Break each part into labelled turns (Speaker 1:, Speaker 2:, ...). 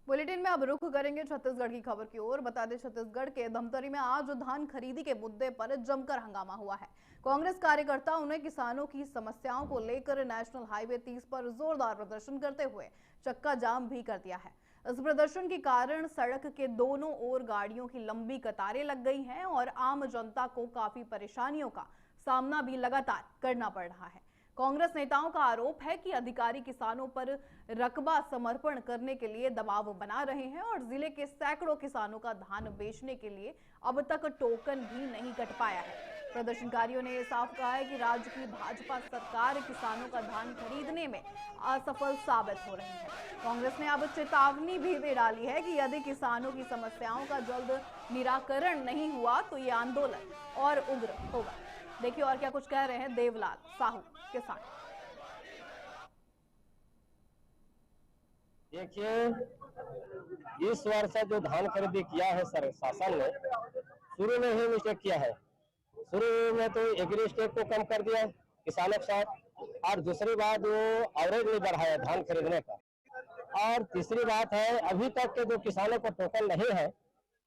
Speaker 1: Bulletin में अब रुख करेंगे छत्तीसगढ़ की खबर की ओर। बता दें, छत्तीसगढ़ के धमतरी में आज धान खरीदी के मुद्दे पर जमकर हंगामा हुआ है। कांग्रेस कार्यकर्ताओं ने किसानों की समस्याओं को लेकर नेशनल हाईवे 30 पर जोरदार प्रदर्शन करते हुए चक्का जाम भी कर दिया है। इस प्रदर्शन के कारण सड़क के दोनों ओर गाड़ियों की लंबी कतारें लग गई हैं और आम जनता को काफी परेशानियों का सामना भी लगातार करना पड़ रहा है। कांग्रेस नेताओं का आरोप है कि अधिकारी किसानों पर रकबा समर्पण करने के लिए दबाव बना रहे हैं और जिले के सैकड़ों किसानों का धान बेचने के लिए अब तक टोकन भी नहीं कट पाया है। प्रदर्शनकारियों ने साफ कहा है कि राज्य की भाजपा सरकार किसानों का धान खरीदने में असफल साबित हो रही है। कांग्रेस ने अब चेतावनी भी दे डाली है कि यदि किसानों की समस्याओं का जल्द निराकरण नहीं हुआ तो ये आंदोलन और उग्र होगा। देखिए और क्या कुछ कह रहे हैं देवलाल साहू किसान।
Speaker 2: देखिए, इस वर्ष जो धान खरीदी किया है सर शासन ने शुरू में ही मिस्टेक किया है। शुरू में तो एग्री स्टेट को कम कर दिया किसानों के साथ, और दूसरी बात वो एवरेज नहीं बढ़ाया धान खरीदने का, और तीसरी बात है अभी तक के जो किसानों को टोकन नहीं है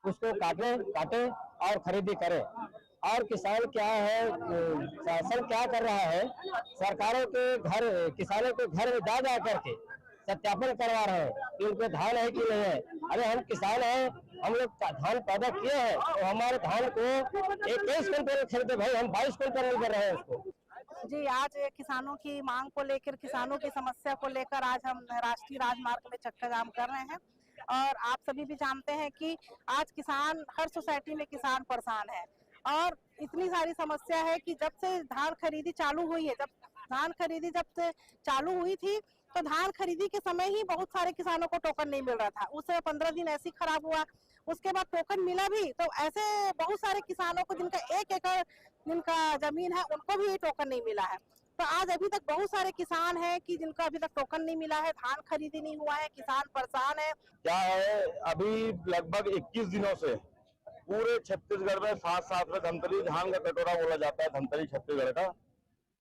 Speaker 2: उसको काटे और खरीदी करें। और किसान क्या है, शासन क्या कर रहा है, सरकारों के घर किसानों के घर में जा करके सत्यापन करवा रहे हैं कि उनके धान है कि नहीं है। अरे हम किसान हैं, हम लोग धान पैदा किए हैं तो हमारे धान को 21 क्विंटल खरीदे भाई, हम 22 क्विंटल नहीं कर रहे हैं उसको।
Speaker 3: जी, आज किसानों की मांग को लेकर, किसानों की समस्या को लेकर आज हम राष्ट्रीय राजमार्ग में चक्का जाम कर रहे हैं। और आप सभी भी जानते हैं कि आज किसान, हर सोसाइटी में किसान परेशान है और इतनी सारी समस्या है कि जब से धान खरीदी चालू हुई है, जब से चालू हुई थी तो धान खरीदी के समय ही बहुत सारे किसानों को टोकन नहीं मिल रहा था। उस 15 दिन ऐसे ही खराब हुआ, उसके बाद टोकन मिला भी तो ऐसे बहुत सारे किसानों को जिनका 1 एकड़ जिनका जमीन है उनको भी टोकन नहीं मिला है। तो आज अभी तक बहुत सारे किसान हैं कि जिनका अभी तक टोकन नहीं मिला है, धान खरीदी नहीं हुआ है, किसान परेशान है।
Speaker 4: क्या है, अभी लगभग 21 दिनों से पूरे छत्तीसगढ़ में साथ में धमतरी धान का कटोरा बोला जाता है, धमतरी छत्तीसगढ़ का,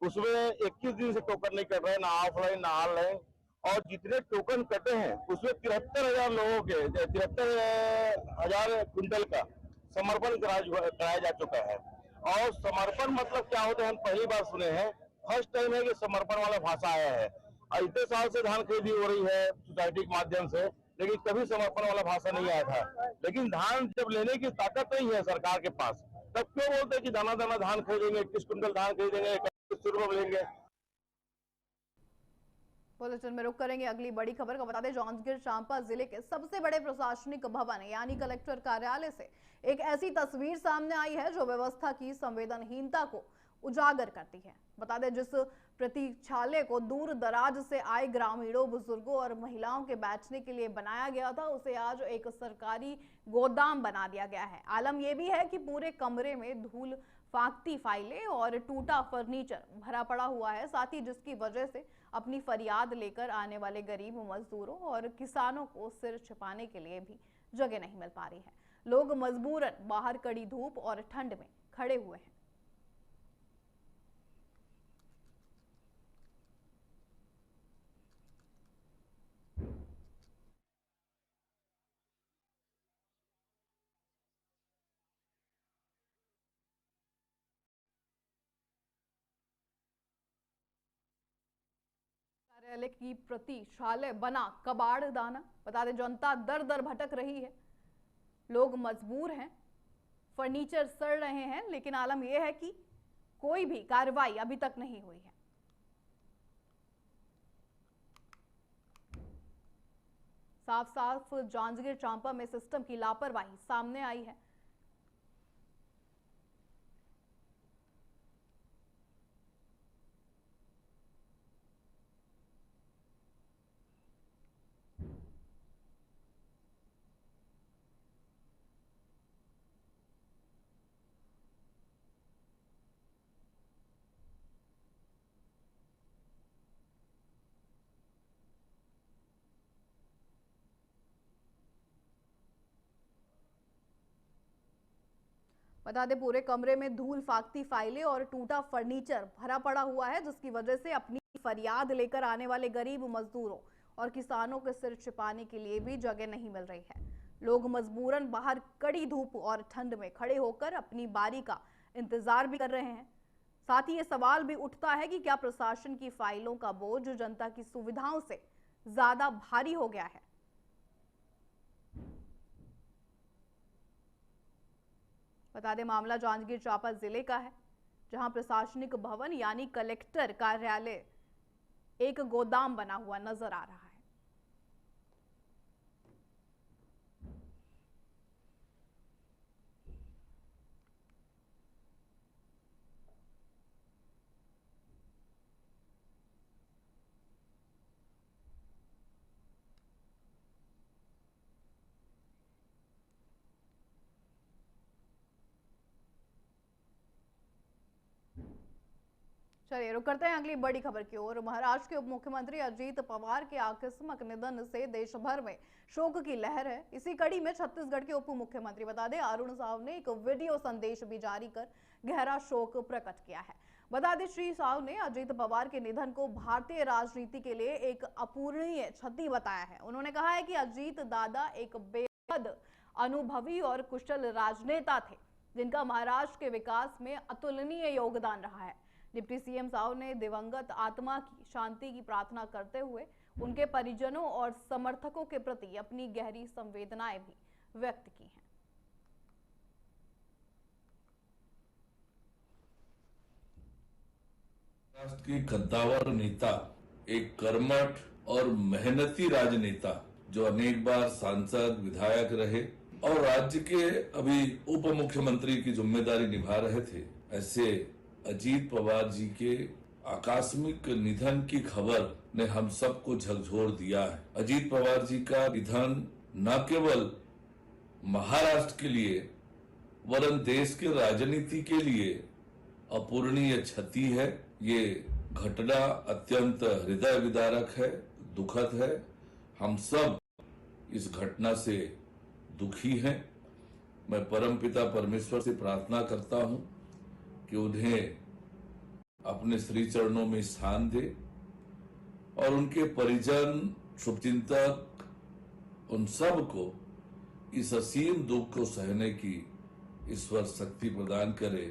Speaker 4: उसमें 21 दिन से टोकन नहीं कट रहे, ना ऑफलाइन ना ऑनलाइन। और जितने टोकन कटे हैं उसमें 73,000 लोगों के 73,000 क्विंटल का समर्पण कराया जा चुका है। और समर्पण मतलब क्या होता है, हम पहली बार सुने हैं, फर्स्ट टाइम है कि समर्पण वाला भाषा आया है। इतने साल से धान खरीदी हो रही है सोसाइटी के माध्यम से, लेकिन कभी समर्पण वाला भाषा नहीं आया था। लेकिन धान जब लेने की ताकत नहीं है सरकार के पास, तब क्यों बोलते हैं कि दाना दाना धान खरीदेंगे, 21 क्विंटल धान खरीदेंगे, 21 रुपए मिलेंगे।
Speaker 1: बुलेटिन में रुक करेंगे अगली बड़ी खबर का। बता दें, जांजगीर चांपा जिले के सबसे बड़े प्रशासनिक भवन यानी कलेक्टर कार्यालय से एक ऐसी तस्वीर सामने आई है जो व्यवस्था की संवेदनहीनता को उजागर करती है। बता दें, जिस प्रतीक्षालय को दूर दराज से आए ग्रामीणों, बुजुर्गों और महिलाओं के बैठने के लिए बनाया गया था, उसे आज एक सरकारी गोदाम बना दिया गया है। आलम यह भी है कि पूरे कमरे में धूल फाकती फाइलें और टूटा फर्नीचर भरा पड़ा हुआ है, साथ ही जिसकी वजह से अपनी फरियाद लेकर आने वाले गरीब मजदूरों और किसानों को सिर छिपाने के लिए भी जगह नहीं मिल पा रही है। लोग मजबूरन बाहर कड़ी धूप और ठंड में खड़े हुए हैं। कार्यालय की प्रतीक्षालय बना कबाड़ दाना। बता दें, जनता दर दर भटक रही है, लोग मजबूर हैं, फर्नीचर सड़ रहे हैं, लेकिन आलम यह है कि कोई भी कार्रवाई अभी तक नहीं हुई है। साफ साफ जांजगीर चांपा में सिस्टम की लापरवाही सामने आई है। बता दें, पूरे कमरे में धूल फाकती फाइलें और टूटा फर्नीचर भरा पड़ा हुआ है, जिसकी वजह से अपनी फरियाद लेकर आने वाले गरीब मजदूरों और किसानों के सिर छिपाने के लिए भी जगह नहीं मिल रही है। लोग मजबूरन बाहर कड़ी धूप और ठंड में खड़े होकर अपनी बारी का इंतजार भी कर रहे हैं। साथ ही ये सवाल भी उठता है कि क्या प्रशासन की फाइलों का बोझ जनता की सुविधाओं से ज्यादा भारी हो गया है। बता दें, मामला जांजगीर चांपा जिले का है, जहां प्रशासनिक भवन यानी कलेक्टर कार्यालय एक गोदाम बना हुआ नजर आ रहा है। चलिए रुक करते हैं अगली बड़ी खबर की ओर। महाराष्ट्र के उप मुख्यमंत्री अजीत पवार के आकस्मिक निधन से देश भर में शोक की लहर है। इसी कड़ी में छत्तीसगढ़ के उप मुख्यमंत्री बता दें अरुण साव ने एक वीडियो संदेश भी जारी कर गहरा शोक प्रकट किया है। बता दें, श्री साव ने अजीत पवार के निधन को भारतीय राजनीति के लिए एक अपूरणीय क्षति बताया है। उन्होंने कहा है कि अजीत दादा एक बेहद अनुभवी और कुशल राजनेता थे, जिनका महाराष्ट्र के विकास में अतुलनीय योगदान रहा है। डिप्टी सीएम साव ने दिवंगत आत्मा की शांति की प्रार्थना करते हुए उनके परिजनों और समर्थकों के प्रति अपनी गहरी संवेदनाएं भी व्यक्त की हैं।
Speaker 5: महाराष्ट्र की कद्दावर नेता, एक कर्मठ और मेहनती राजनेता जो अनेक बार सांसद विधायक रहे और राज्य के अभी उप मुख्यमंत्री की जिम्मेदारी निभा रहे थे, ऐसे अजीत पवार जी के आकस्मिक निधन की खबर ने हम सबको झकझोर दिया है। अजीत पवार जी का निधन न केवल महाराष्ट्र के लिए वरन देश के राजनीति के लिए अपूरणीय क्षति है। ये घटना अत्यंत हृदय विदारक है, दुखद है। हम सब इस घटना से दुखी हैं। मैं परमपिता परमेश्वर से प्रार्थना करता हूं कि उन्हें अपने श्री चरणों में स्थान दे और उनके परिजन, शुभचिंतक, उन सब को इस असीम दुख को सहने की ईश्वर शक्ति प्रदान करे।